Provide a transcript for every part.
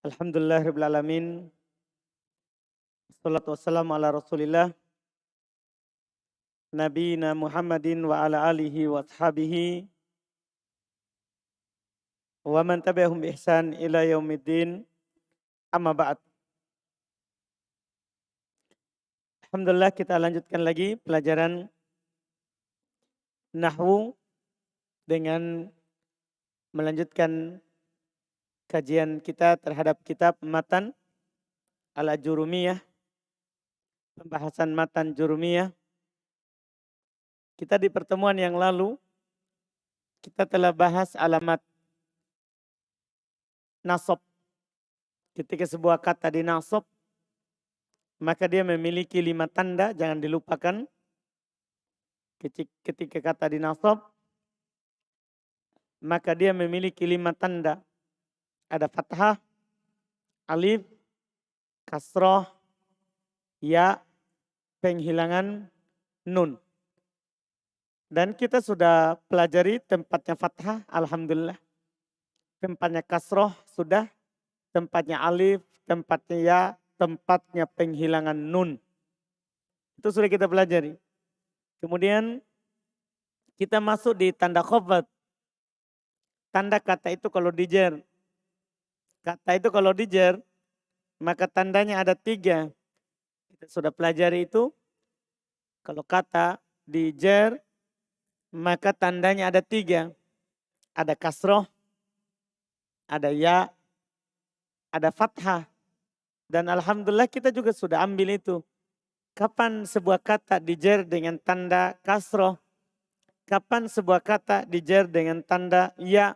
Alhamdulillahirabbil alamin. Wassalatu wassalamu ala Rasulillah nabiyina Muhammadin wa ala alihi wa ashabihi wa man tabi'ahum bi ihsan ila yaumiddin. Amma ba'd. Alhamdulillah kita lanjutkan lagi pelajaran nahwu dengan melanjutkan kajian kita terhadap kitab Matan Al-Ajurumiyah, pembahasan Matan Jurumiyah. Kita di pertemuan yang lalu kita telah bahas alamat nasab. Ketika sebuah kata dinasab, maka dia memiliki 5 tanda, jangan dilupakan. Ketika kata dinasab, maka dia memiliki 5 tanda. Ada fathah, alif, kasroh, ya, penghilangan nun. Dan kita sudah pelajari tempatnya fathah, alhamdulillah. Tempatnya kasroh sudah, tempatnya alif, tempatnya ya, tempatnya penghilangan nun. Itu sudah kita pelajari. Kemudian kita masuk di tanda khafad. Tanda kata itu kalau dijer. Kata itu kalau dijer, maka tandanya ada 3. Kita sudah pelajari itu. Kalau kata dijer, maka tandanya ada 3. Ada kasroh, ada ya, ada fathah. Dan alhamdulillah kita juga sudah ambil itu. Kapan sebuah kata dijer dengan tanda kasroh? Kapan sebuah kata dijer dengan tanda ya?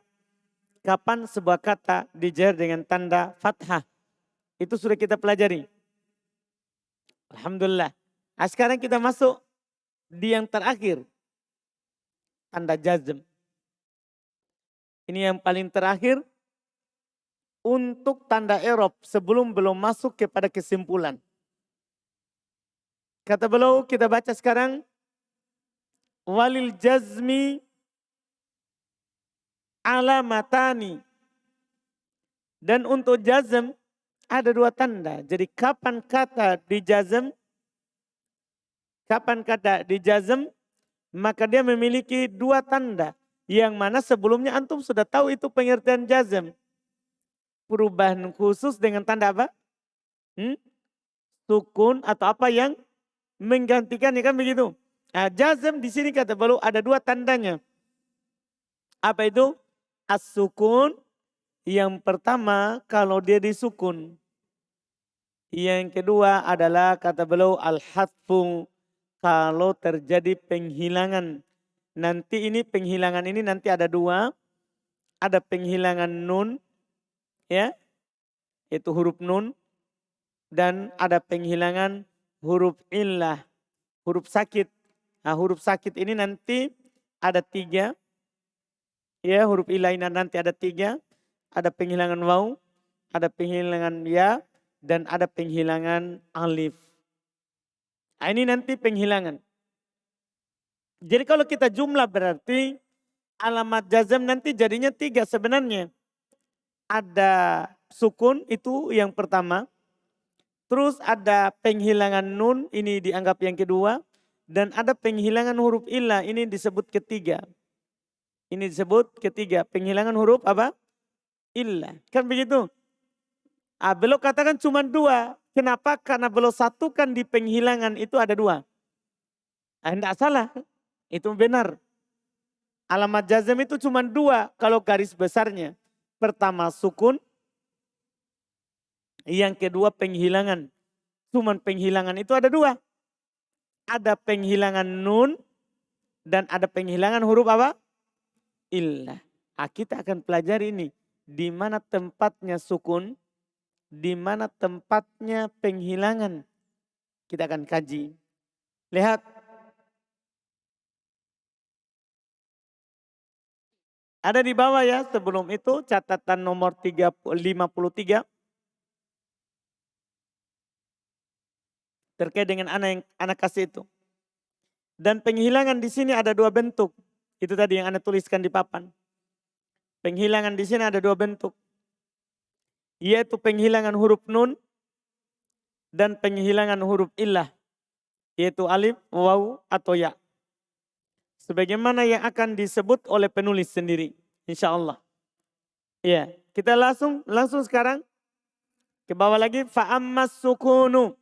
Kapan sebuah kata dijer dengan tanda fathah? Itu sudah kita pelajari. Alhamdulillah. Nah, sekarang kita masuk di yang terakhir. Tanda jazm. Ini yang paling terakhir. Untuk tanda i'rab sebelum belum masuk kepada kesimpulan. Kata beliau kita baca sekarang. Walil jazmi alamatani. Dan untuk jazm ada 2 tanda. Jadi kapan kata dijazm, maka dia memiliki 2 tanda. Yang mana sebelumnya antum sudah tahu itu pengertian jazm. Perubahan khusus dengan tanda apa? Sukun atau apa yang menggantikan, ya kan begitu. Nah, jazm di sini kata beliau ada 2 tandanya. Apa itu? As-sukun. Yang pertama kalau dia disukun. Yang kedua adalah kata beliau al-hadfu. Kalau terjadi penghilangan. Nanti ini penghilangan ini nanti ada 2. Ada penghilangan nun. Ya. Itu huruf nun. Dan ada penghilangan huruf illah. Huruf sakit. Nah, huruf sakit ini nanti ada 3. Ya, huruf illah ini nanti ada 3. Ada penghilangan waw, ada penghilangan ya, dan ada penghilangan alif. Nah, ini nanti penghilangan. Jadi kalau kita jumlah berarti alamat jazm nanti jadinya 3 sebenarnya. Ada sukun itu yang pertama. Terus ada penghilangan nun, ini dianggap yang kedua. Dan ada penghilangan huruf illah, ini disebut ketiga. Ini disebut ketiga, penghilangan huruf apa? Illah. Kan begitu? Beliau katakan cuma 2. Kenapa? Karena beliau satukan di penghilangan itu ada 2. Tidak salah. Itu benar. Alamat jazm itu cuma 2 kalau garis besarnya. Pertama sukun. Yang kedua penghilangan. Cuman penghilangan itu ada 2. Ada penghilangan nun dan ada penghilangan huruf apa? Illah. Kita akan pelajari ini. Di mana tempatnya sukun, di mana tempatnya penghilangan. Kita akan kaji. Lihat. Ada di bawah ya, sebelum itu catatan nomor 53. Terkait dengan anak yang anak kasih itu. Dan penghilangan di sini ada 2 bentuk. Itu tadi yang Anda tuliskan di papan. Penghilangan di sini ada 2 bentuk. yaitu penghilangan huruf nun dan penghilangan huruf illah, yaitu alif, waw, atau ya. Sebagaimana yang akan disebut oleh penulis sendiri, insya Allah. Ya, kita langsung sekarang ke bawah lagi. Fa'ammas sukunu.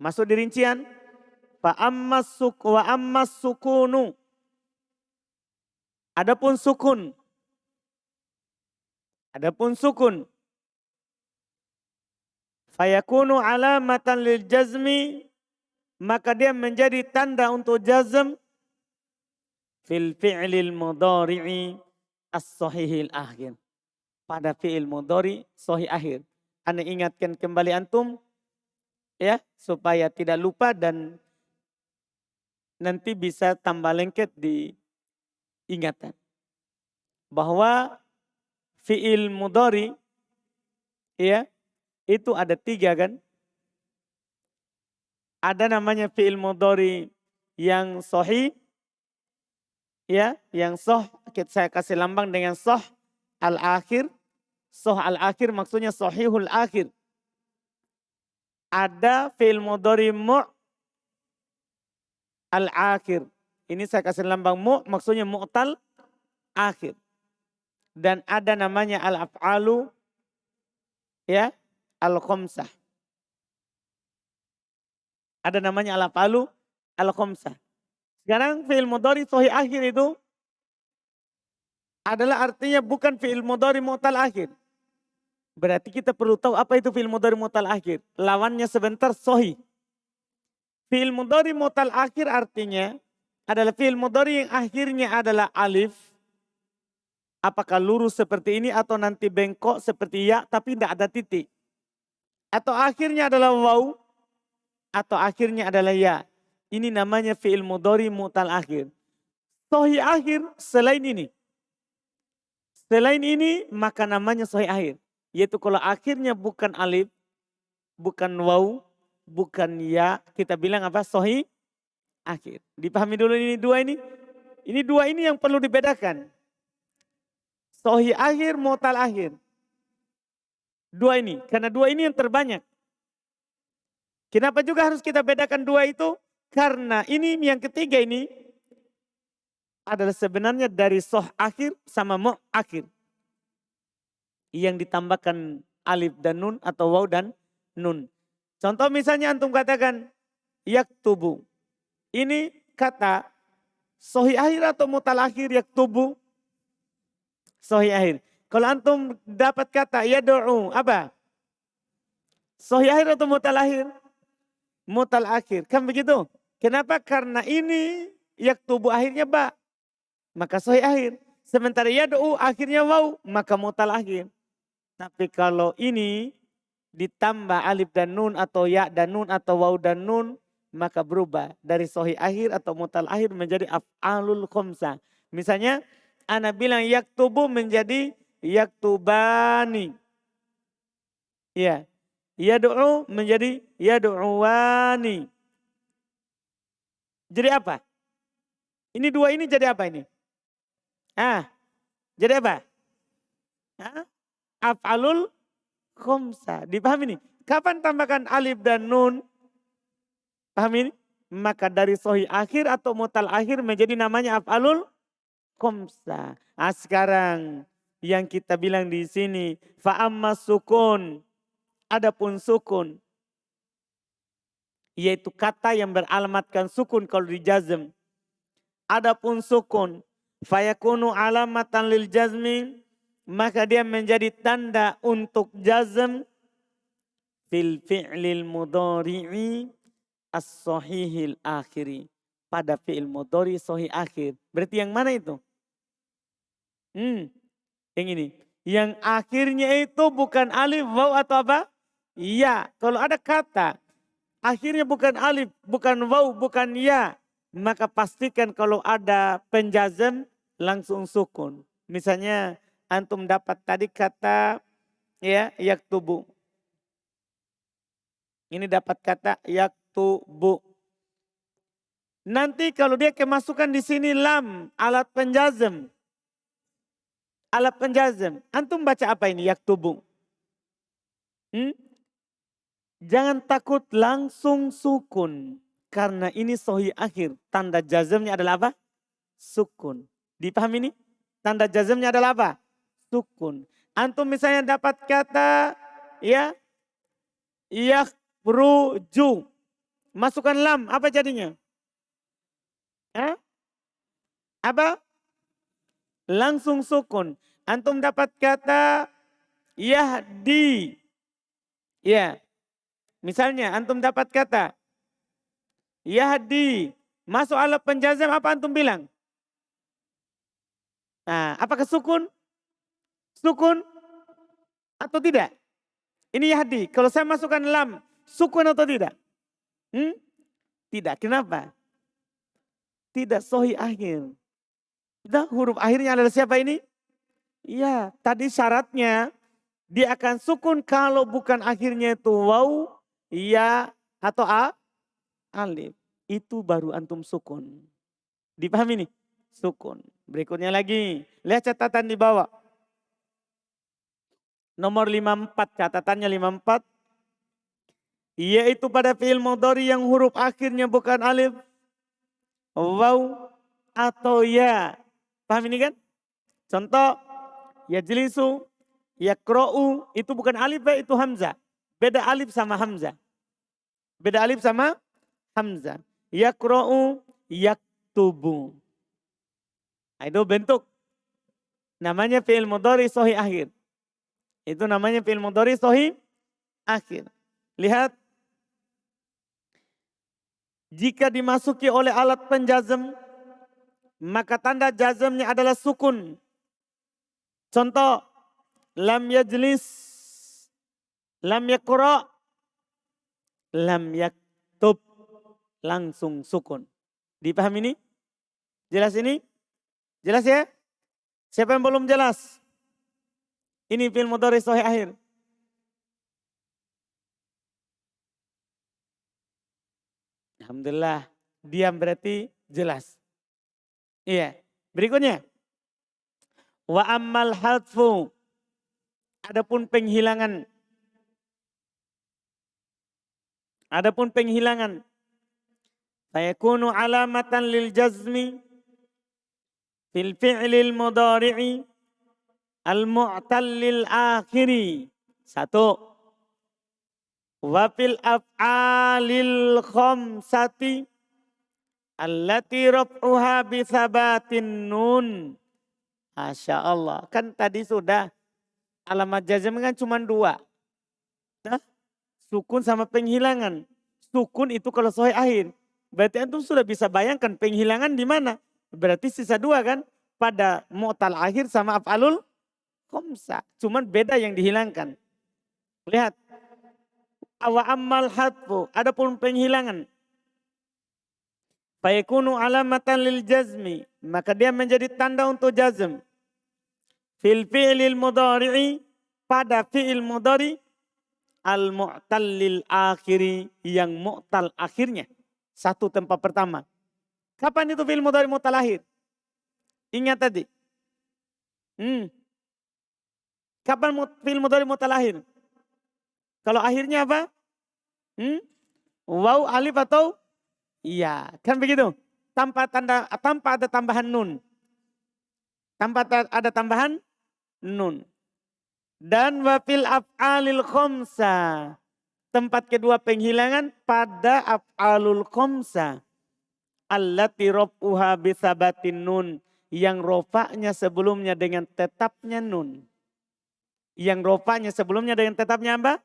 Masuk di rincian. Fa'ammas sukunu. Adapun sukun. Fayakunu alamatan lil jazmi. Maka dia menjadi tanda untuk jazm. Fil fi'lil mudhari'i as-sahihil akhir. Pada fi'il mudhari sahih akhir. Anda ingatkan kembali antum. Ya, supaya tidak lupa dan nanti bisa tambah lengket di ingatan. Bahwa fi'il mudhari ya, itu ada 3 kan. Ada namanya fi'il mudhari yang sahih. Ya, yang sah saya kasih lambang dengan sah al-akhir. Sah al-akhir maksudnya sahihul akhir. Ada fi'il mudhari mu' al-akhir. Ini saya kasih lambang mu' maksudnya mu'tal akhir. Dan ada namanya al-af'alu ya, al-khamsah. Ada namanya al-af'alu al-khamsah. Sekarang fi'il mudhari sahih akhir itu adalah artinya bukan fi'il mudhari mu'tal akhir. Berarti kita perlu tahu apa itu fi'il mudhari mu'tal akhir. Lawannya sebentar sahih. Fi'il mudhari mu'tal akhir artinya adalah fi'il mudhari yang akhirnya adalah alif. Apakah lurus seperti ini atau nanti bengkok seperti ya tapi tidak ada titik. Atau akhirnya adalah waw atau akhirnya adalah ya. Ini namanya fi'il mudhari mu'tal akhir. Sahih akhir selain ini. Selain ini maka namanya sahih akhir. Yaitu kalau akhirnya bukan alif, bukan waw, bukan ya. Kita bilang apa? Sahih akhir. Dipahami dulu ini dua ini. Ini dua ini yang perlu dibedakan. Sahih akhir, mu'tal akhir. Dua ini. Karena dua ini yang terbanyak. Kenapa juga harus kita bedakan dua itu? Karena ini yang ketiga ini adalah sebenarnya dari soh akhir sama mu' akhir. Yang ditambahkan alif dan nun atau waw dan nun. Contoh misalnya antum katakan yaktubu. Ini kata sahih akhir atau mu'tal akhir yaktubu? Sahih akhir. Kalau antum dapat kata yad'u apa? Sahih akhir atau mu'tal akhir? Mu'tal akhir. Kan begitu? Kenapa? Karena ini yaktubu akhirnya ba. Maka sahih akhir. Sementara yad'u akhirnya waw. Maka mu'tal akhir. Tapi kalau ini ditambah alif dan nun atau ya dan nun atau waw dan nun. Maka berubah. Dari sahih akhir atau mu'tal akhir menjadi af'alul khamsah. Misalnya ana bilang yaktubu menjadi yaktubani. Ya. Yad'u menjadi yad'uwani. Jadi apa? Ini dua ini jadi apa ini? Jadi apa? Af'alul khamsah. Dipahami nih? Kapan tambahkan alif dan nun? Paham ini? Maka dari sahih akhir atau mu'tal akhir menjadi namanya af'alul khamsah. Sekarang yang kita bilang di sini fa'ammas sukun. Adapun sukun yaitu kata yang beralamatkan sukun kalau di jazm. Adapun sukun fayakunu alamatan lil jazmi, maka dia menjadi tanda untuk jazm fil fi'lil mudhari'i as-sahihil akhiri. Pada fi'il mudhari sahih akhir. Berarti yang mana itu? Yang ini. Yang akhirnya itu bukan alif, waw atau apa? Ya. Kalau ada kata akhirnya bukan alif, bukan waw, bukan ya. Maka pastikan kalau ada penjazm langsung sukun. Misalnya antum dapat tadi kata ya yaktubu. Ini dapat kata yaktubu. Nanti kalau dia kemasukan di sini lam, alat penjazm. Alat penjazm. Antum baca apa ini yaktubu? Hmm? Jangan takut langsung sukun. Karena ini sohi akhir. Tanda jazmnya adalah apa? Sukun. Dipahami ini? Tanda jazmnya adalah apa? Sukun. Antum misalnya dapat kata ya yakhruju. Masukkan lam, apa jadinya? Hah? Apa? Langsung sukun. Antum dapat kata yahdi. Ya. Misalnya antum dapat kata yahdi. Masuk alat penjazam apa antum bilang? Nah, apakah sukun? Sukun atau tidak? Ini yahdi. Kalau saya masukkan lam, sukun atau tidak? Tidak. Kenapa? Tidak sohi akhir. Udah, huruf akhirnya adalah siapa ini? Iya, tadi syaratnya dia akan sukun kalau bukan akhirnya itu waw, ya atau alif. Itu baru antum sukun. Dipahami nih? Sukun. Berikutnya lagi. Lihat catatan di bawah. Nomor 54, catatannya 54. Yaitu pada fi'il mudhari yang huruf akhirnya bukan alif, waw, atau ya. Paham ini kan? Contoh, yajlisu, yakra'u, itu bukan alif, itu hamzah. Beda alif sama hamzah. Beda alif sama hamzah. Yakra'u, yaktubu. Nah, itu bentuk. Namanya fi'il mudhari sahih akhir. Itu namanya fi'il mudhari sahih akhir. Lihat. Jika dimasuki oleh alat penjazm, maka tanda jazmnya adalah sukun. Contoh, lam yajlis, lam yakra, lam yaktub, langsung sukun. Dipahami ini? Jelas ini? Jelas ya? Siapa yang belum jelas? Ini fi'il mudhari sahih akhir. Alhamdulillah, diam berarti jelas. Iya. Berikutnya. Wa ammal hadfu. Adapun penghilangan. Adapun penghilangan. Fayakunu alamatan lil jazmi. Fil fi'lil mudhari'i. Al-mu'tallil akhiri. Satu. Wa fil af'alil khamsati allati raf'uha bi thabatin nun. Masya Allah. Kan tadi sudah alamat jazm kan cuma dua. Nah, sukun sama penghilangan. Sukun itu kalau sahih akhir. Berarti antum sudah bisa bayangkan penghilangan di mana? Berarti sisa dua kan? Pada mu'tal akhir sama af'alul khamsah. Cuman beda yang dihilangkan. Lihat. Wa ammal hadfu, adapun penghilangan. Fayakunu alamatan lil jazmi, maka dia menjadi tanda untuk jazm. Fil fi'lil mudhari'i, pada fi'il mudhari al mu'tallil akhiri, yang mu'tal akhirnya. Satu tempat pertama. Kapan itu fi'il mudhari mu'tal akhir? Ingat tadi. Kapan fi'il mudhari mu'tal akhir? Kalau akhirnya apa? Waw, alif atau iya, kan begitu. Tanpa ada tambahan nun. Tanpa ada tambahan nun. Dan wafil af'alil khamsa. Tempat kedua penghilangan pada af'alul khamsa. Allati raf'uha bisabatin nun. Yang rofaknya sebelumnya dengan tetapnya nun. Yang rofaknya sebelumnya dengan tetapnya apa?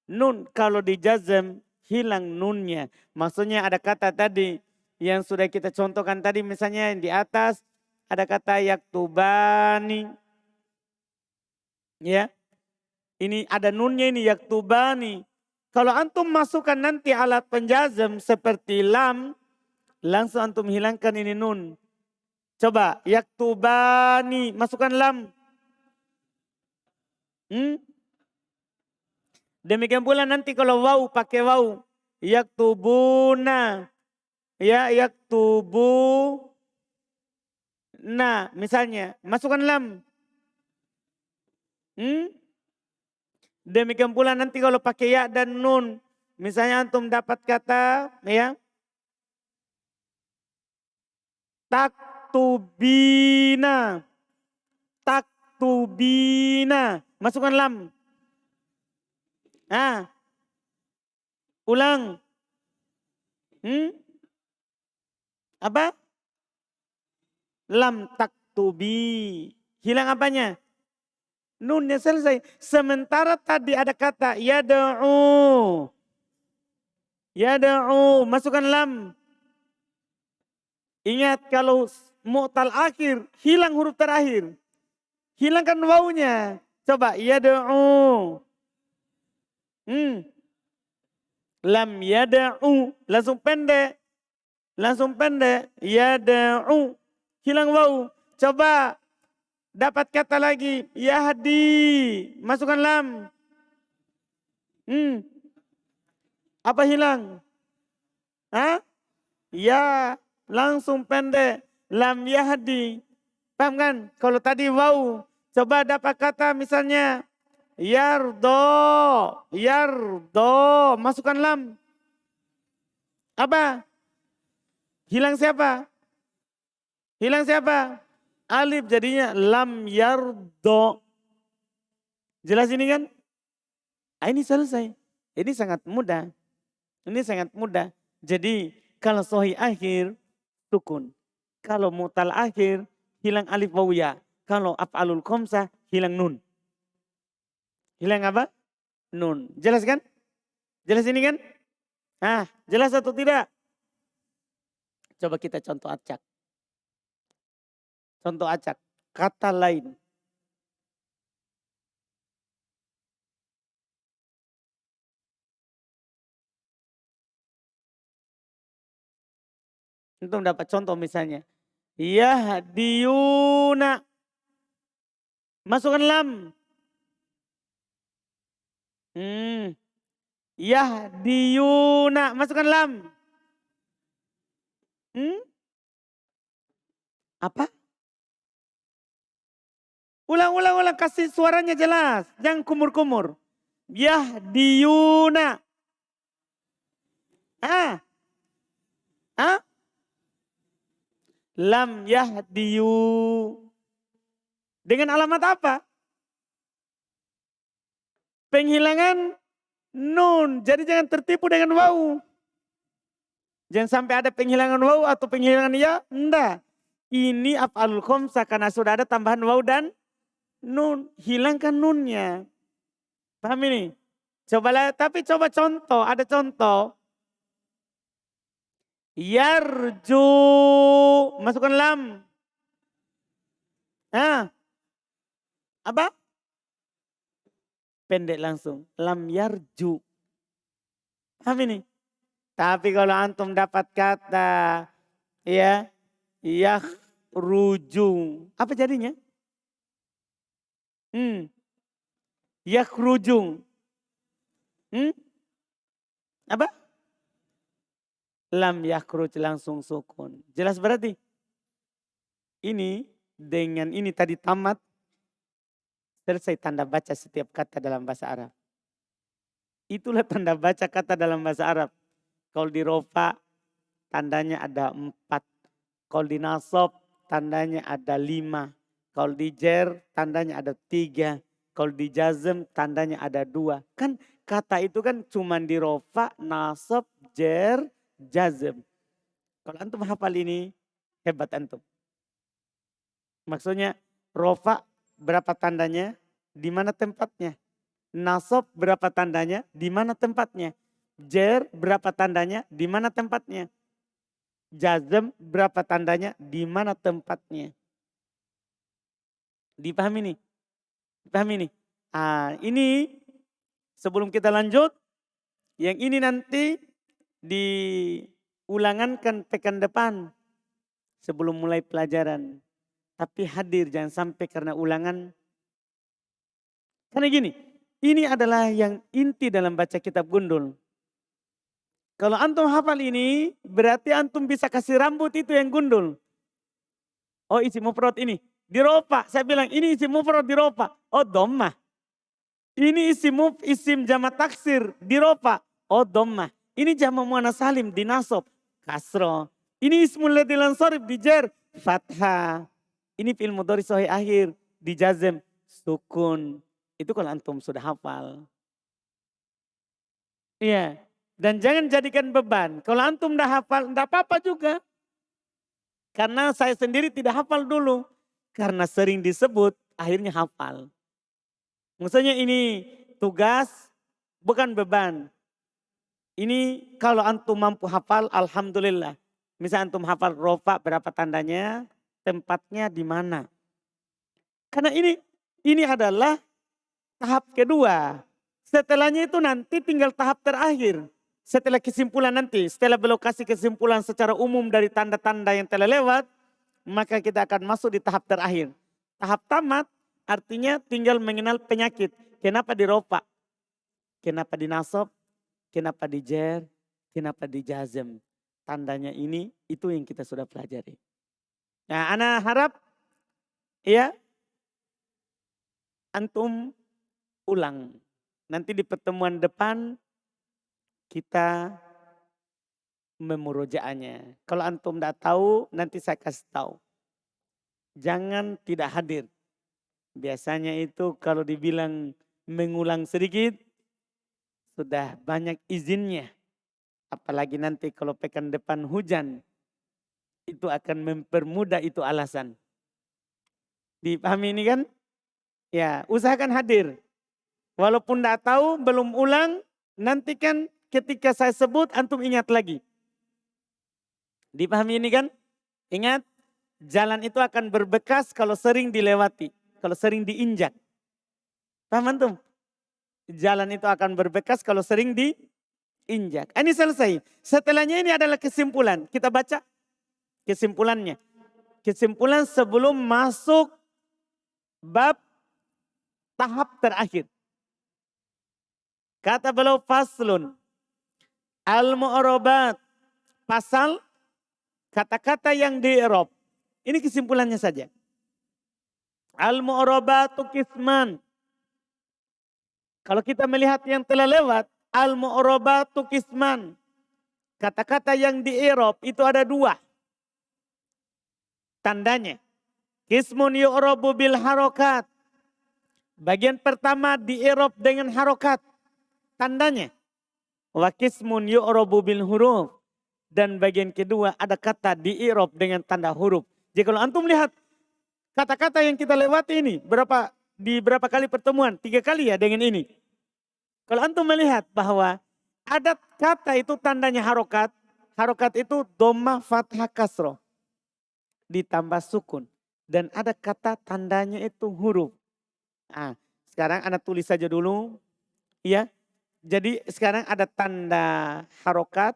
Nun. Kalau di jazm hilang nunnya. Maksudnya ada kata tadi yang sudah kita contohkan tadi, misalnya di atas ada kata yaktubani. Ya. Ini ada nunnya ini yaktubani. Kalau antum masukkan nanti alat penjazm seperti lam, langsung antum hilangkan ini nun. Coba yaktubani, masukkan lam. Demikian pula nanti kalau waw pakai waw. Yaktubuna. Ya, yaktubuna. Misalnya masukkan lam. Demikian pula nanti kalau pakai ya dan nun. Misalnya antum dapat kata ya. Taktubina. Taktubina. Masukkan lam. Ulang. Apa? Lam taktubi. Hilang apanya? Nunnya selesai. Sementara tadi ada kata yada'u. Yada'u. Masukkan lam. Ingat kalau mu'tal akhir, hilang huruf terakhir. Hilangkan wawunya. Coba yada'u. Lam yada'u. Langsung pendek. Langsung pendek. Yada'u. Hilang wawu. Coba dapat kata lagi. Yahdi. Masukkan lam. Apa hilang? Ya. Langsung pendek. Lam yahdi. Paham kan? Kalau tadi wawu. Coba dapat kata misalnya. Yardo. Yardo. Masukkan lam. Apa? Hilang siapa? Hilang siapa? Alif jadinya lam yardo. Jelas ini kan? Ini selesai. Ini sangat mudah. Ini sangat mudah. Jadi kalau sahih akhir, sukun. Kalau mutal akhir, hilang alif wawu ya. Kalau af'alul khamsah, hilang nun. Hilang apa? Nun. Jelas kan? Jelas ini kan? Jelas atau tidak? Coba kita contoh acak. Contoh acak. Kata lain. Untuk dapat contoh misalnya. Yahdiyuna. Masukkan lam. Yahdiyuna. Masukkan lam. Apa? Ulang. Kasih suaranya jelas. Jangan kumur-kumur. Yahdiyuna. Lam yahdiyu. Dengan alamat apa? Penghilangan nun. Jadi jangan tertipu dengan wawu. Jangan sampai ada penghilangan wawu atau penghilangan ya. Enggak. Ini af'alul khamsah karena sudah ada tambahan wawu dan nun. Hilangkan nunnya. Paham ini? Tapi coba contoh. Ada contoh. Yarju. Masukkan lam. Apa? Pendek langsung. Lam yarju. Paham ini? Tapi kalau antum dapat kata. Ya. Yakhruju. Apa jadinya? Yakhruju. Apa? Lam yakhruj langsung sukun. Jelas berarti? Ini dengan ini tadi tamat. Selesai tanda baca setiap kata dalam bahasa Arab. Itulah tanda baca kata dalam bahasa Arab. Kalau di rofa tandanya ada 4. Kalau di nasab tandanya ada 5. Kalau di jer tandanya ada 3. Kalau di jazm tandanya ada 2. Kan kata itu kan cuma di rofa, nasab, jer, jazm. Kalau antum hafal ini, hebat antum. Maksudnya rofa berapa tandanya, di mana tempatnya. Nasab berapa tandanya, di mana tempatnya. Jer berapa tandanya, di mana tempatnya. Jazm berapa tandanya, di mana tempatnya. Dipahami nih? Dipahami nih? Ini sebelum kita lanjut, yang ini nanti diulangankan pekan depan sebelum mulai pelajaran. Tapi hadir jangan sampai karena ulangan. Karena gini, ini adalah yang inti dalam baca kitab gundul. Kalau antum hafal ini, berarti antum bisa kasih rambut itu yang gundul. Oh isi mufrad ini, di rofa. Saya bilang ini isi mufrad di rofa. Oh dhammah. Ini isim jama taksir dirofa. Oh dhammah. Ini jama muannas salim dinasob kasro. Ini ismul ladzi lansarif dijar fathah. Ini fi'il mudhari sahih akhir dijazm sukun. Itu kalau antum sudah hafal. Iya. Dan jangan jadikan beban. Kalau antum dah hafal, enggak apa-apa juga. Karena saya sendiri tidak hafal dulu. Karena sering disebut, akhirnya hafal. Maksudnya ini tugas, bukan beban. Ini kalau antum mampu hafal, alhamdulillah. Misal antum hafal rofa berapa tandanya, tempatnya di mana. Karena ini adalah tahap kedua. Setelahnya itu nanti tinggal tahap terakhir. Setelah kesimpulan nanti, setelah beliau kasih kesimpulan secara umum dari tanda-tanda yang telah lewat, maka kita akan masuk di tahap terakhir. Tahap tamat artinya tinggal mengenal penyakit. Kenapa dirofa? Kenapa dinasob? Kenapa dijer? Kenapa dijazm? Tandanya ini, itu yang kita sudah pelajari. Nah, ana harap ya antum ulang. Nanti di pertemuan depan kita memurojaahnya. Kalau antum tidak tahu, nanti saya kasih tahu. Jangan tidak hadir. Biasanya itu kalau dibilang mengulang sedikit, sudah banyak izinnya. Apalagi nanti kalau pekan depan hujan, itu akan mempermudah itu alasan. Dipahami ini kan? Ya, usahakan hadir. Walaupun tidak tahu, belum ulang, nanti kan ketika saya sebut, antum ingat lagi. Dipahami ini kan? Ingat, jalan itu akan berbekas kalau sering dilewati. Kalau sering diinjak. Paham antum? Jalan itu akan berbekas kalau sering diinjak. Ini selesai. Setelahnya ini adalah kesimpulan. Kita baca kesimpulannya. Kesimpulan sebelum masuk bab tahap terakhir. Kata beliau faslun. Al-mu'arabat. Pasal kata-kata yang di-i'rab. Ini kesimpulannya saja. Al-mu'arabatu qisman. Kalau kita melihat yang telah lewat. Al-mu'arabatu qisman. Kata-kata yang di-i'rab itu ada dua. Tandanya. Qismun yu'rabu bil harokat. Bagian pertama di-i'rab dengan harokat. Tandanya. Wa qismun yu'rabu bil huruf. Dan bagian kedua ada kata di-i'rab dengan tanda huruf. Jadi kalau antum lihat kata-kata yang kita lewati ini di berapa kali pertemuan? 3 kali ya dengan ini. Kalau antum melihat bahwa ada kata itu tandanya harokat. Harokat itu dhammah fathah kasroh. Ditambah sukun. Dan ada kata tandanya itu huruf. Nah, sekarang Anda tulis saja dulu. Ya. Jadi sekarang ada tanda harokat.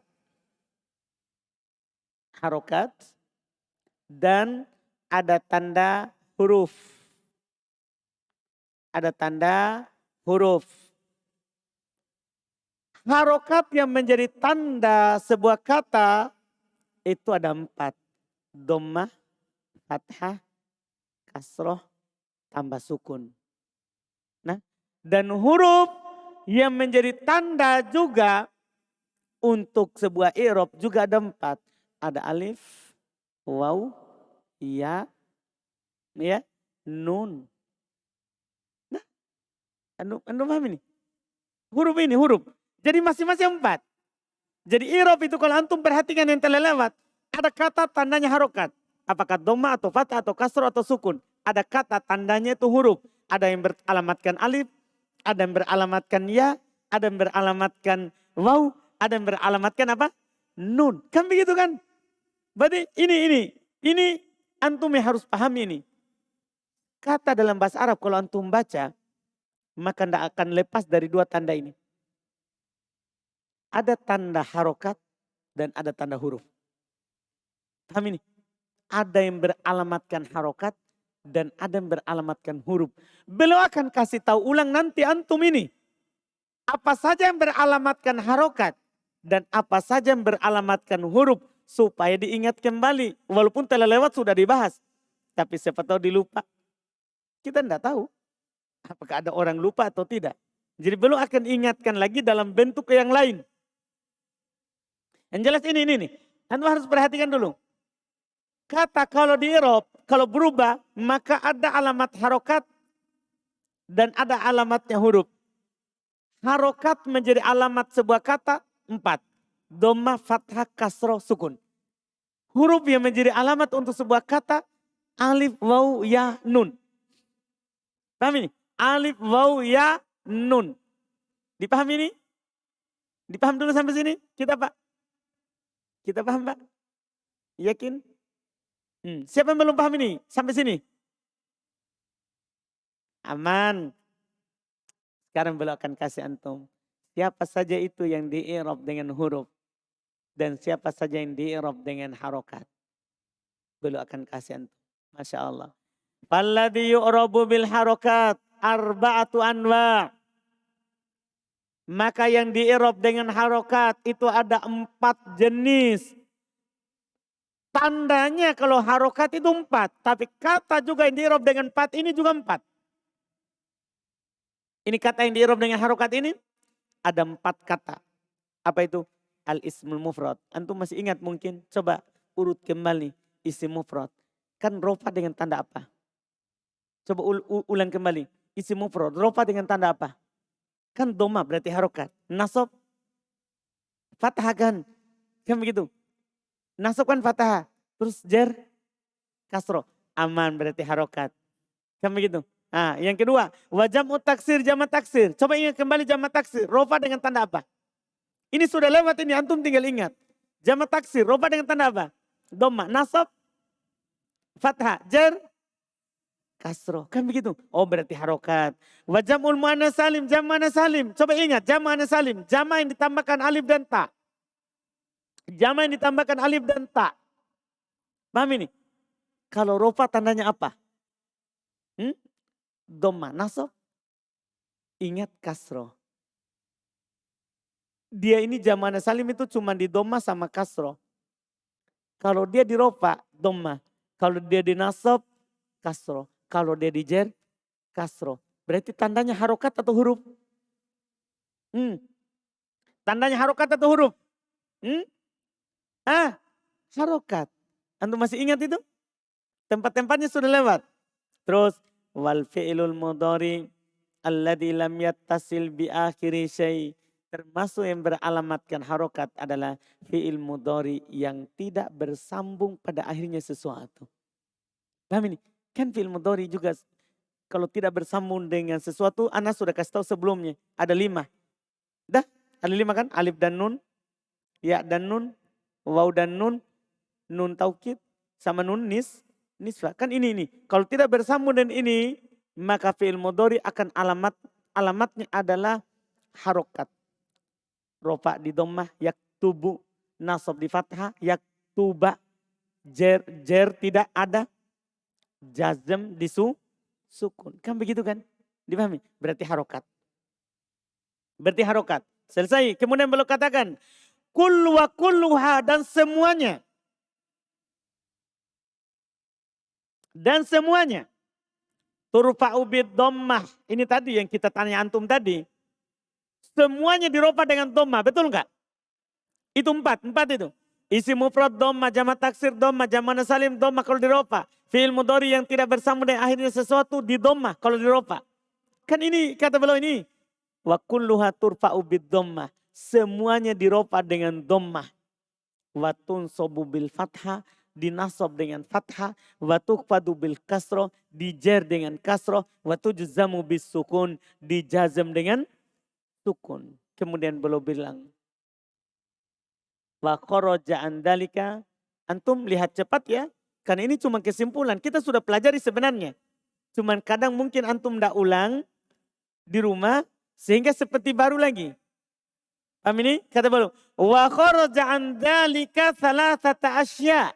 Harokat. Dan ada tanda huruf. Ada tanda huruf. Harokat yang menjadi tanda sebuah kata itu ada 4. Dhammah, fathah, kasroh, tambah sukun. Nah, dan huruf yang menjadi tanda juga untuk sebuah i'rab juga ada 4. Ada alif, waw, ya, nun. Nah, anu paham ini? Huruf ini, huruf. Jadi masing-masing 4. Jadi i'rab itu kalau antum perhatikan yang telah lewat. Ada kata tandanya harokat. Apakah dhammah atau fathah atau kasroh atau sukun. Ada kata tandanya itu huruf. Ada yang beralamatkan alif. Ada yang beralamatkan ya. Ada yang beralamatkan waw. Ada yang beralamatkan apa? Nun. Kan begitu kan? Berarti ini antum yang harus pahami ini. Kata dalam bahasa Arab kalau antum baca. Maka tidak akan lepas dari 2 tanda ini. Ada tanda harokat dan ada tanda huruf. Paham ini? Ada yang beralamatkan harokat dan ada yang beralamatkan huruf. Beliau akan kasih tahu ulang nanti antum ini. Apa saja yang beralamatkan harokat dan apa saja yang beralamatkan huruf. Supaya diingat kembali. Walaupun telah lewat sudah dibahas. Tapi siapa tahu dilupa. Kita tidak tahu. Apakah ada orang lupa atau tidak. Jadi beliau akan ingatkan lagi dalam bentuk yang lain. Yang jelas ini nih. Anda harus perhatikan dulu. Kata kalau di i'rab, kalau berubah, maka ada alamat harokat dan ada alamatnya huruf. Harokat menjadi alamat sebuah kata 4. Dhamma, fathah, kasroh, sukun. Huruf yang menjadi alamat untuk sebuah kata alif, waw, ya, nun. Paham ini? Alif, waw, ya, nun. Dipaham ini? Dipaham dulu sampai sini? Kita Pak? Kita paham Pak? Yakin? Siapa yang belum paham ini? Sampai sini? Aman. Sekarang beliau akan kasih antum. Siapa saja itu yang di-i'rab dengan huruf. Dan siapa saja yang di-i'rab dengan harokat. Beliau akan kasih antum. Masya Allah. Falladhi yu'rabu bil harokat. Arba'atu anwa'. Maka yang di-i'rab dengan harokat itu ada 4 jenis. Tandanya kalau harokat itu 4. Tapi kata juga yang di-i'rab dengan 4 ini juga 4. Ini kata yang di-i'rab dengan harokat ini. Ada 4 kata. Apa itu? Al-ismul mufrad. Antum masih ingat mungkin? Coba urut kembali isim mufrad. Kan rofa dengan tanda apa? Coba ulang kembali. Isim mufrad. Rofa dengan tanda apa? Kan doma berarti harokat. Nasab, fathah kan. Kan begitu. Nasab kan fathah. Terus jer, kasro. Aman berarti harokat. Kan begitu. Nah, yang kedua. Wajam'u taksir, jama taksir. Coba ingat kembali jama taksir. Rofa dengan tanda apa? Ini sudah lewat ini. Antum tinggal ingat. Jama taksir. Rofa dengan tanda apa? Doma. Nasab, fathah. Jer, kasro. Kan begitu. Oh berarti harokat. Wa jam'ul muannas salim. Jam' muannas salim. Coba ingat. Jam' muannas salim. Jama yang ditambahkan alif dan ta. Jama yang ditambahkan alif dan ta. Paham ini? Kalau rofa tandanya apa? Doma. Nasab. Ingat kasro. Dia ini jam' muannas salim itu cuma di doma sama kasro. Kalau dia di rofa, doma. Kalau dia di nasab, kasro. Kalau dia dijer, kasro. Berarti tandanya harokat atau huruf? Tandanya harokat atau huruf? Harokat. Antum masih ingat itu? Tempat-tempatnya sudah lewat. Terus, wal fi'lul mudhari alladhi lam yattasil bi akhiri syai'. Termasuk yang beralamatkan harokat adalah fi'il mudhari yang tidak bersambung pada akhirnya sesuatu. Paham ini? Kan fi'il mudhari juga kalau tidak bersambung dengan sesuatu, Ana sudah kasih tahu sebelumnya. Ada 5. Dah, ada 5 kan? Alif dan nun, ya dan nun, waw dan nun taukid, sama nun nisbah. Kan ini. Kalau tidak bersambung dengan ini, maka fi'il mudhari akan alamatnya adalah harokat. Rofa di dhammah, yaktubu, nasab di fathah, yaktuba, jer tidak ada. Jazm di sukun. Kan begitu kan? Dipahami? Berarti harokat. Selesai. Kemudian beliau katakan. Kul wa kulluha dan semuanya. Turfa'u bid dhammah. Ini tadi yang kita tanya antum tadi. Semuanya dirofa dengan dhammah. Betul enggak? Itu 4 itu. Isim mufrad dhamma, jama taksir dhamma, jama nasalim dhamma kalau di rofa. Fi'il mudhari yang tidak bersambung dengan akhirnya sesuatu di dhamma kalau di rofa. Kan ini kata beliau ini. Wa kulluha turfa'u bid dhamma. Semuanya di rofa dengan dhamma. Wa tunsabu bil fathah. Dinasab dengan fathah. Wa tuqfadu bil kasroh. Dijer dengan kasroh. Wa tujzamu bis sukun. Dijazam dengan sukun. Kemudian beliau bilang. Wa kharaja an dalika. Antum lihat cepat ya. Karena ini cuma kesimpulan. Kita sudah pelajari sebenarnya. Cuman kadang mungkin antum tidak ulang di rumah. Sehingga seperti baru lagi. Paham ini? Kata baru. Wa kharaja an dalika thalathata asya.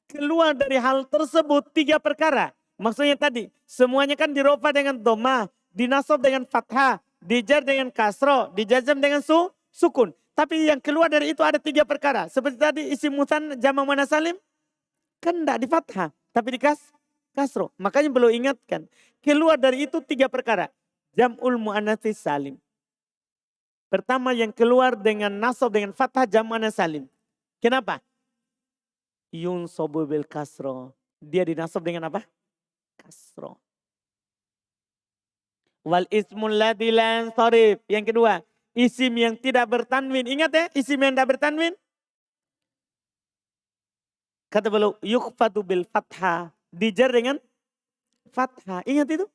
Keluar dari hal tersebut 3 perkara. Maksudnya tadi. Semuanya kan dirofa dengan dhamma. Dinasab dengan fathah. Dijar dengan kasro. Dijazam dengan sukun. Tapi yang keluar dari itu ada 3 perkara. Seperti tadi isim mutsan jama' muannas salim. Kan tidak di fathah. Tapi di kasro. Makanya belum ingatkan. Keluar dari itu 3 perkara. jam'ul muannats salim. Pertama yang keluar dengan nasab dengan fathah jam' muannats salim. Kenapa? Yunsabu bil kasro. Dia dinasab dengan apa? Kasro. Wal ismul ladzi la yansharif. Yang kedua, isim yang tidak bertanwin. Ingat ya, isim yang tidak bertanwin. Kata beliau, yukhfatu bil fathah. Dijar dengan fathah. Ingat itu?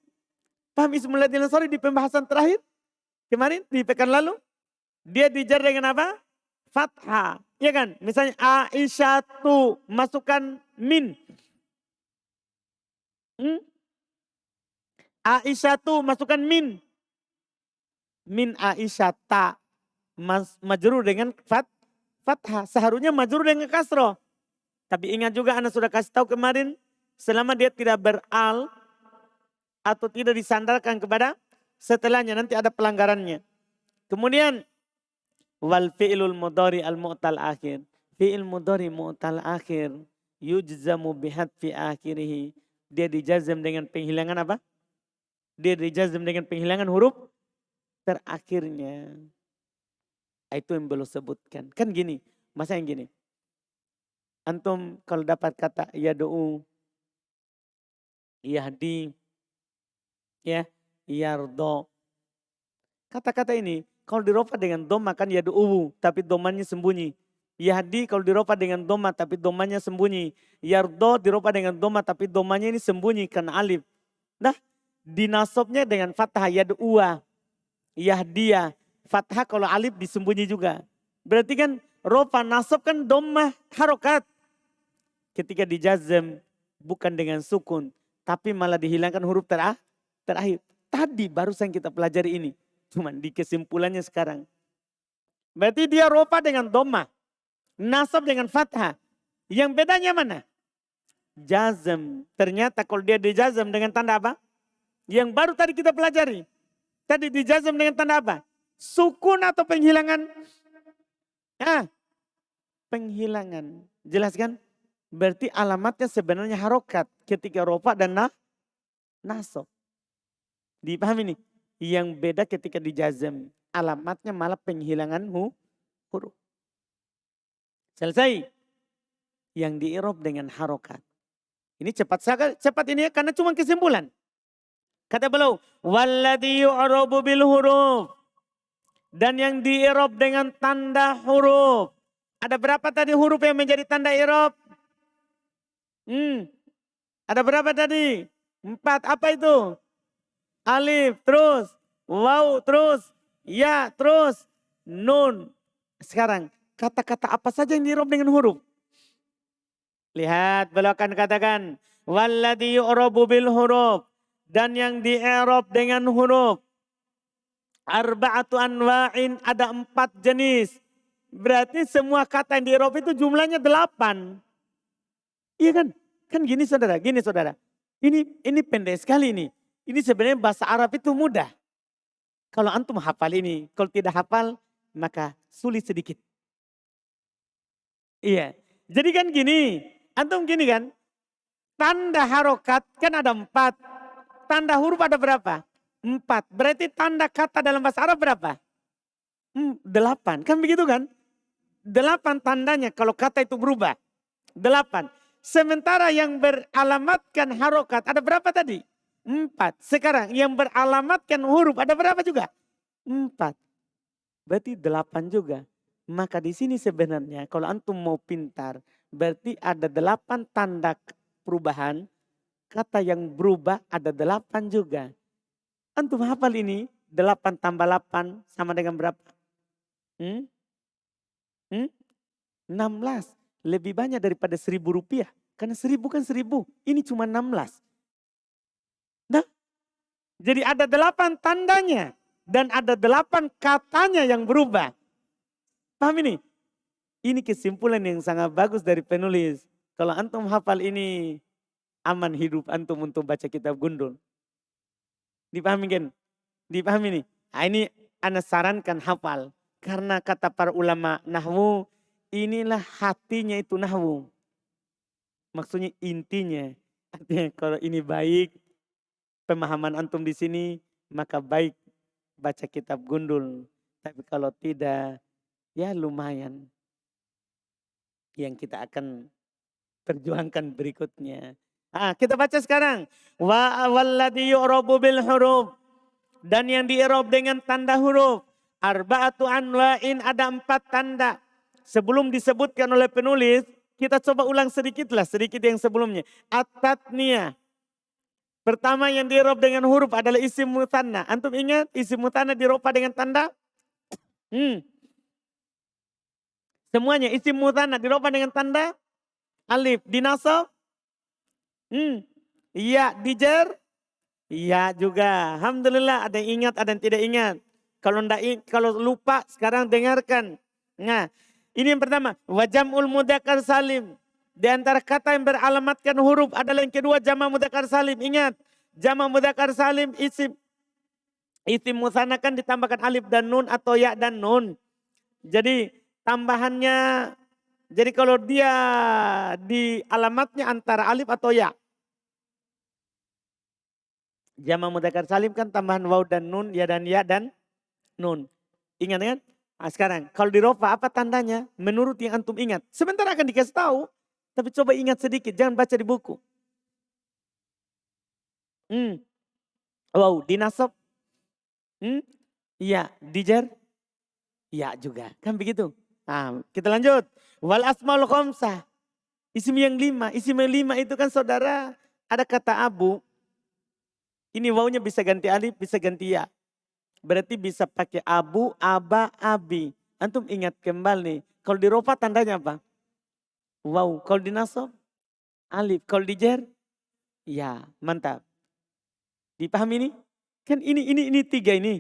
Paham ismul ladzi la yansharif di pembahasan terakhir? Kemarin di pekan lalu. Dia dijar dengan apa? Fathah. Ya kan? Misalnya Aisyatu masukkan min. Aisyatu masukkan min. Min Aisyata. Majrur dengan fathah. Seharusnya majrur dengan kasroh. Tapi ingat juga Anda sudah kasih tahu kemarin. Selama dia tidak beral. Atau tidak disandarkan kepada setelahnya. Nanti ada pelanggarannya. Kemudian. Wal fi'lul mudhari al mu'tal akhir. Fi'il mudhari mu'tal akhir. Yujzamu bihadfi akhirihi. Dia dijazam dengan penghilangan apa? Dia dijazam dengan penghilangan huruf terakhirnya. Itu yang belum sebutkan. Kan gini, masa yang gini. Antum kalau dapat kata yad'u, yahdi, ya, yardo. Kata-kata ini kalau dirofa dengan doma kan yad'u, tapi domanya sembunyi. Yahdi kalau dirofa dengan doma tapi domanya sembunyi. Yardo dirofa dengan doma tapi domanya ini sembunyi karena alif. Nah, dinasabnya dengan fathah yad'uwa, yahdiyah. Fathah kalau alif disembunyi juga. Berarti kan rofa nasab kan doma harokat. Ketika dijazam bukan dengan sukun. Tapi malah dihilangkan huruf terakhir. Tadi barusan kita pelajari ini. Cuman di kesimpulannya sekarang. Berarti dia rofa dengan doma. Nasab dengan fathah. Yang bedanya mana? Jazam. Ternyata kalau dia dijazam dengan tanda apa? Yang baru tadi kita pelajari. Tadi dijazam dengan tanda apa? Sukun atau penghilangan? Penghilangan. Jelas kan? Berarti alamatnya sebenarnya harokat. Ketika rofa dan nasab. Dipahami nih? Yang beda ketika dijazam. Alamatnya malah penghilangan huruf. Selesai. Yang di-i'rab dengan harokat. Ini cepat ini ya karena cuma kesimpulan. Kata beliau, walladzi yu'rabu bil huruf. Dan yang di-i'rab dengan tanda huruf. Ada berapa tadi huruf yang menjadi tanda i'rab? Ada berapa tadi? 4. Apa itu? Alif, terus waw, terus ya, terus nun. Sekarang kata-kata apa saja yang di-i'rab dengan huruf? Lihat, beliau akan katakan walladzi yu'rabu bil huruf, dan yang di-i'rab dengan huruf. Arba'atu anwa'in, ada 4 jenis. Berarti semua kata yang di-i'rab itu jumlahnya 8. Iya kan? Kan gini saudara. Ini pendek sekali ini. Ini sebenarnya bahasa Arab itu mudah. Kalau antum hafal ini, kalau tidak hafal maka sulit sedikit. Iya. Jadi kan gini, antum gini kan, tanda harokat kan ada 4. Tanda huruf ada berapa? 4. Berarti tanda kata dalam bahasa Arab berapa? 8. Kan begitu kan? 8 tandanya kalau kata itu berubah. 8. Sementara yang beralamatkan harokat ada berapa tadi? 4. Sekarang yang beralamatkan huruf ada berapa juga? 4. Berarti 8 juga. Maka di sini sebenarnya kalau antum mau pintar, berarti ada 8 tanda perubahan. Kata yang berubah ada 8 juga. Antum hafal ini, 8 tambah 8 sama dengan berapa? 16. Lebih banyak daripada 1.000 rupiah. Karena 1.000 kan 1.000. Ini cuma 16. Nah, jadi ada 8 tandanya. Dan ada 8 katanya yang berubah. Paham ini? Ini kesimpulan yang sangat bagus dari penulis. Kalau antum hafal ini, aman hidup antum untuk baca kitab Gundul. Dipahami kan? Dipahami nih? Nah, ini ana sarankan hafal. Karena kata para ulama nahwu, inilah hatinya itu nahwu. Maksudnya intinya. Artinya kalau ini baik, pemahaman antum di sini, maka baik baca kitab gundul. Tapi kalau tidak, ya lumayan. Yang kita akan perjuangkan berikutnya. Kita baca sekarang. Walladhi yu'rabu bil huruf. Dan yang di-i'rab dengan tanda huruf. Arba'atu anwa'in, ada 4 tanda. Sebelum disebutkan oleh penulis, kita coba ulang sedikit yang sebelumnya. At-tatniyah. Pertama yang di-i'rab dengan huruf adalah isim mutsanna. Antum ingat isim mutsanna di-i'rab dengan tanda? Semuanya isim mutsanna di-i'rab dengan tanda alif. Dinasab? Iya, dijar? Iya juga. Alhamdulillah ada yang ingat, ada yang tidak ingat. Kalau lupa sekarang dengarkan. Nah, ini yang pertama. Wajamul mudzakkar salim. Di antara kata yang beralamatkan huruf adalah yang kedua jamak mudzakkar salim. Ingat, jamak mudzakkar salim isim mutsanna kan ditambahkan alif dan nun atau ya dan nun. Jadi tambahannya, jadi kalau dia di alamatnya antara alif atau ya. Jamak mudzakkar salim kan tambahan waw dan nun, ya dan nun. Ingat kan? Sekarang kalau di rofa apa tandanya? Menurut yang antum ingat. Sebentar akan dikasih tahu. Tapi coba ingat sedikit, jangan baca di buku. Wow, dinasab. Iya, dijar. Iya juga, kan begitu. Kita lanjut. Wal asmaul khamsah. Isim yang 5. Isim yang 5 itu kan saudara ada kata abu. Ini wawnya bisa ganti alif, bisa ganti ya. Berarti bisa pakai abu, aba, abi. Antum ingat kembali. Kalau di rofa tandanya apa? Waw. Kalau di nasab? Alif. Kalau di jer? Ya, mantap. Dipahami ini? Kan ini 3 ini.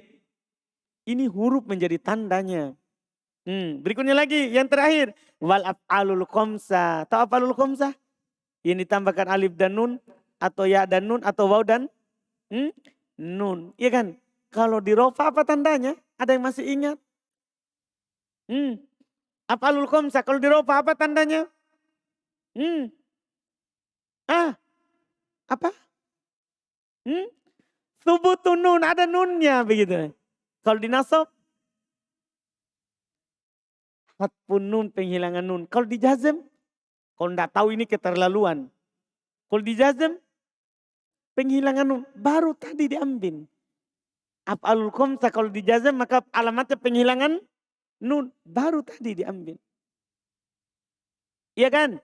Ini huruf menjadi tandanya. Berikutnya lagi yang terakhir. Wal af'alul khamsah. Tahu af'alul khamsah? Yang ditambahkan alif dan nun. Atau ya dan nun. Atau waw dan nun. Iya kan? Kalau di rofa apa tandanya? Ada yang masih ingat? Af'alul khamsah. Kalau di rofa apa tandanya? Apa? Thubutun nun. Ada nunnya begitu. Kalau di nasab? Hatfun nun, penghilangan nun. Kalau di jazm? Kalau tidak tahu ini keterlaluan. Kalau di jazm? Penghilangan nun. Baru tadi diambil. Af'alul khamsah kalau di jazm maka alamatnya penghilangan nun. Baru tadi diambil. Iya kan?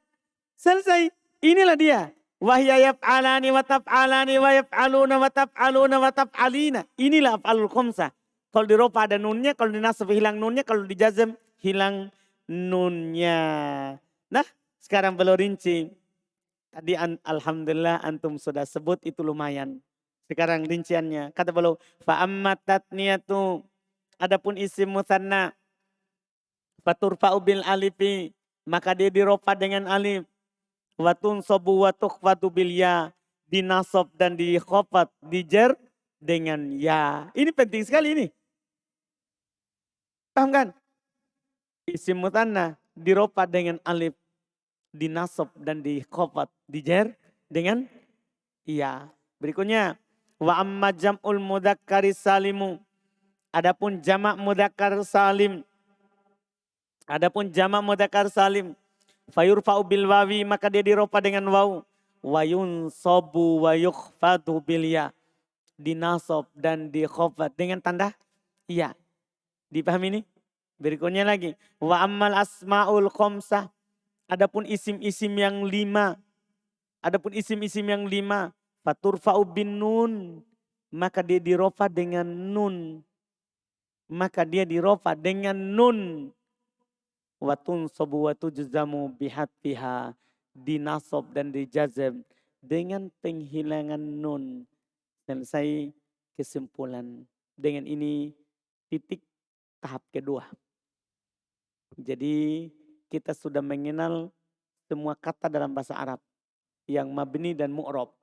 Selesai. Inilah dia. Wahya yaf'alani wa taf'alani wa yaf'aluna wa taf'aluna wa taf'alina. Inilah af'alul khamsah. Kalau di rofa ada nunnya, kalau di nasab hilang nunnya, kalau di jazm hilang nunnya. Nah, sekarang belum rinci. Tadi alhamdulillah antum sudah sebut itu lumayan. Sekarang rinciannya. Kata beliau, fa'ammat tatniyatu. Adapun isim mutsanna. Faturfa'u bil alifi. Maka dia dirofa dengan alif. Watun sobu watuk watu bil ya. Dinasab dan di khofat. Dijer dengan ya. Ini penting sekali ini. Paham kan? Isim mutsanna dirofa dengan alif. Dinasab dan di khofat. Dijer dengan ya. Berikutnya. Wa amma jam'ul mudzakkari salimu. Adapun jamak mudzakkar salim. Adapun jamak mudzakkar salim. Fayurfa'u bil wawi, maka dia diropa dengan waw. Wa yunsabu wa yukhfadu bil ya. Dinasab dan di khofat dengan tanda iya. Dipahami ini? Berikutnya lagi. Wa ammal asma'ul khamsah. Adapun isim-isim yang 5. Adapun isim-isim yang 5. Faturfa'u bin nun. Maka dia dirofa dengan nun. Maka dia dirofa dengan nun. Watun sobu watu juzamu bihatfiha. Dinasab dan dijazam. Dengan penghilangan nun. Selesai kesimpulan. Dengan ini titik tahap kedua. Jadi kita sudah mengenal semua kata dalam bahasa Arab. Yang mabni dan mu'rob.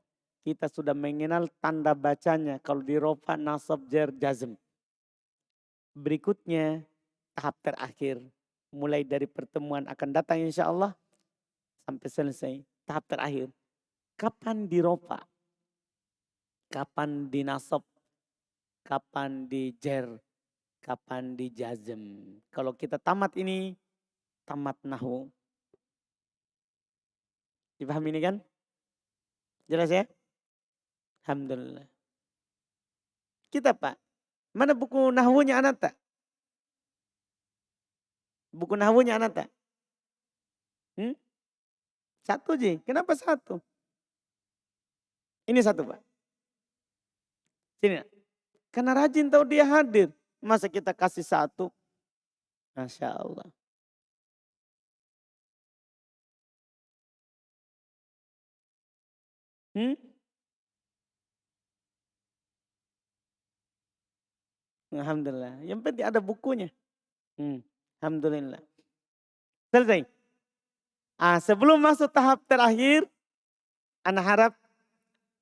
Kita sudah mengenal tanda bacanya. Kalau di rofa, nasab, jar, jazm. Berikutnya tahap terakhir. Mulai dari pertemuan akan datang insya Allah. Sampai selesai. Tahap terakhir. Kapan di rofa? Kapan di nasab? kapan di jer, kapan di jazm. Kalau kita tamat ini, tamat nahwu. Dipahami ini kan? Jelas ya? Alhamdulillah. Kita Pak, mana buku nahwunya anak tak? Buku nahwunya anak tak? Satu Ji, kenapa satu? Ini satu Pak. Sini. Karena rajin tahu dia hadir. Masa kita kasih satu? Masya Allah. Alhamdulillah. Yang penting ada bukunya. Alhamdulillah. Selesai. Sebelum masuk tahap terakhir, Ana harap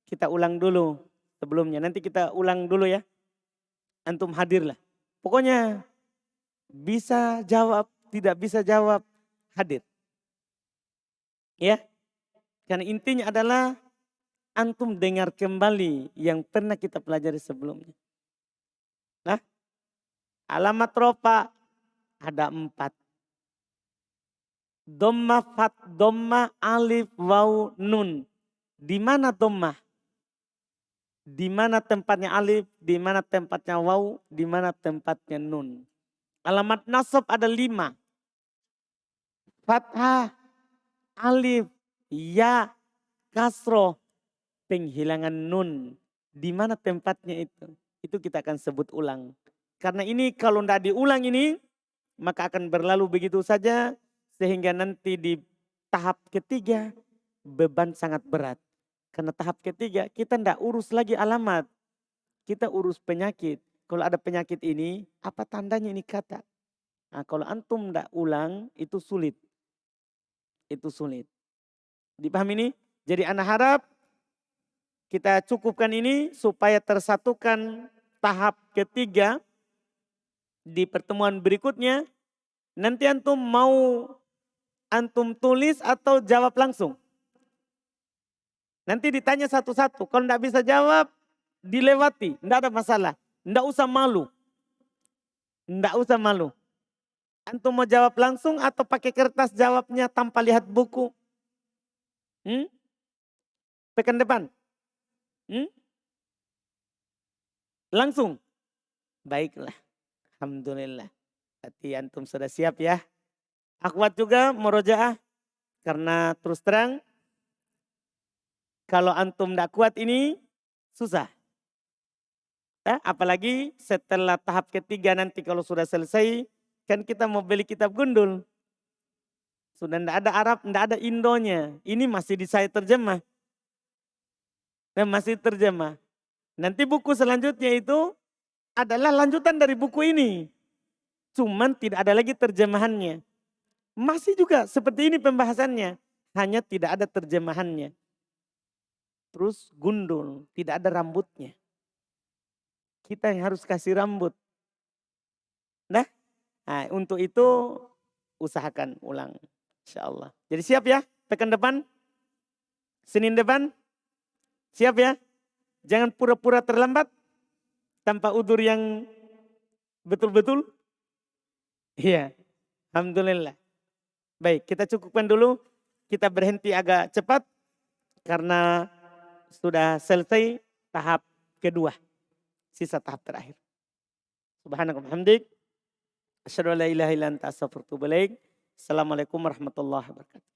kita ulang dulu sebelumnya. Nanti kita ulang dulu ya. Antum hadirlah. Pokoknya bisa jawab, tidak bisa jawab, hadir. Ya. Karena intinya adalah antum dengar kembali yang pernah kita pelajari sebelumnya. Nah, alamat rofa ada 4. Dhamma, fat, dhamma, alif, waw, nun. Di mana dhammah? Di mana tempatnya alif? Di mana tempatnya waw? Di mana tempatnya nun? Alamat nasab ada 5. Fathah, alif, ya, kasroh, penghilangan nun. Di mana tempatnya itu? Itu kita akan sebut ulang. Karena ini kalau tidak diulang ini, maka akan berlalu begitu saja. Sehingga nanti di tahap ketiga beban sangat berat. Karena tahap ketiga kita tidak urus lagi alamat. Kita urus penyakit. Kalau ada penyakit ini, apa tandanya ini kata? Nah, kalau antum tidak ulang itu sulit. Itu sulit. Dipahami ini? Jadi ana harap kita cukupkan ini supaya tersatukan tahap ketiga di pertemuan berikutnya. Nanti antum mau antum tulis atau jawab langsung? Nanti ditanya satu-satu. Kalau tidak bisa jawab, dilewati. Tidak ada masalah. Tidak usah malu. Tidak usah malu. Antum mau jawab langsung atau pakai kertas jawabnya tanpa lihat buku? Pekan depan? Langsung? Baiklah. Alhamdulillah. Berarti antum sudah siap ya. Akhwat juga murojaah. Karena terus terang, kalau antum tidak kuat ini susah. Apalagi setelah tahap ketiga nanti kalau sudah selesai, kan kita mau beli kitab gundul. Sudah tidak ada Arab, tidak ada Indonya. Ini masih di saya terjemah. Dan masih terjemah. Nanti buku selanjutnya itu adalah lanjutan dari buku ini. Cuman tidak ada lagi terjemahannya. Masih juga seperti ini pembahasannya. Hanya tidak ada terjemahannya. Terus gundul, tidak ada rambutnya. Kita yang harus kasih rambut. Nah, untuk itu usahakan ulang. Insya Allah. Jadi siap ya pekan depan? Senin depan? Siap ya? Jangan pura-pura terlambat. Tanpa udur yang betul-betul. Iya. Alhamdulillah. Baik, kita cukupkan dulu. Kita berhenti agak cepat. Karena sudah selesai tahap kedua. Sisa tahap terakhir. Subhanallah hamdik. Asyhadu an la ilaha illa anta astaghfiruka wa atubu ilaik. Assalamualaikum warahmatullahi wabarakatuh.